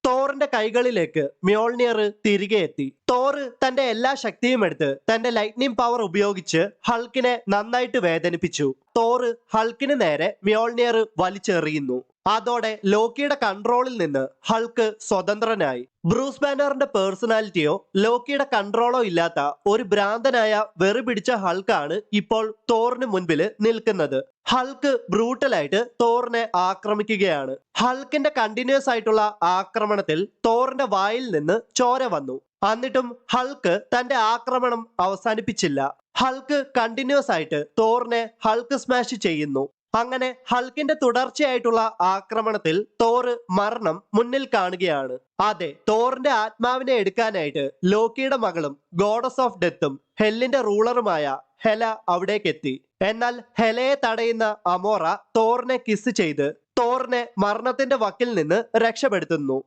തോറിന്റെ കൈകളിലേക്ക് മ്യോൾനിയർ തിരികെ എത്തി. തോറ് തന്റെ എല്ലാ ശക്തിയും എടുത്ത് തന്റെ ലൈറ്റ്നിങ് പവർ ഉപയോഗിച്ച് ഹൾക്കിനെ നന്നായിട്ട് വേദനിപ്പിച്ചു. തോറ് ഹൾക്കിന് നേരെ മ്യോൾനിയർ വലിച്ചെറിയുന്നു. അതോടെ ലോക്കിയുടെ കൺട്രോളിൽ നിന്ന് ഹൾക്ക് സ്വതന്ത്രനായി. ബ്രൂസ് ബാനറിന്റെ പേഴ്സണാലിറ്റിയോ ലോക്കിയുടെ കൺട്രോളോ ഇല്ലാത്ത ഒരു ഭ്രാന്തനായ വെറി പിടിച്ച ഹൾക്കാണ് ഇപ്പോൾ തോറിന് മുൻപിൽ നിൽക്കുന്നത്. ഹൾക്ക് ബ്രൂട്ടലായിട്ട് തോറിനെ ആക്രമിക്കുകയാണ്. ഹൾക്കിന്റെ കണ്ടിന്യൂസ് ആയിട്ടുള്ള ആക്രമണത്തിൽ തോറിന്റെ വായിൽ നിന്ന് ചോര വന്നു. എന്നിട്ടും ഹൾക്ക് തന്റെ ആക്രമണം അവസാനിപ്പിച്ചില്ല. ഹൾക്ക് കണ്ടിന്യൂസ് ആയിട്ട് തോറിനെ ഹൾക്ക് സ്മാഷ് ചെയ്യുന്നു. അങ്ങനെ ഹൾക്കിന്റെ തുടർച്ചയായിട്ടുള്ള ആക്രമണത്തിൽ തോറ് മരണം മുന്നിൽ കാണുകയാണ്. അതെ, തോറിന്റെ ആത്മാവിനെ എടുക്കാനായിട്ട് ലോക്കിയുടെ മകളും ഗോഡസ് ഓഫ് ഡെത്തും ഹെല്ലിന്റെ റൂളറുമായ ഹെല അവിടേക്കെത്തി. എന്നാൽ ഹെലയെ തടയുന്ന അമോറ തോറിനെ കിസ് ചെയ്ത് തോറിനെ മരണത്തിന്റെ വക്കിൽ നിന്ന് രക്ഷപ്പെടുത്തുന്നു.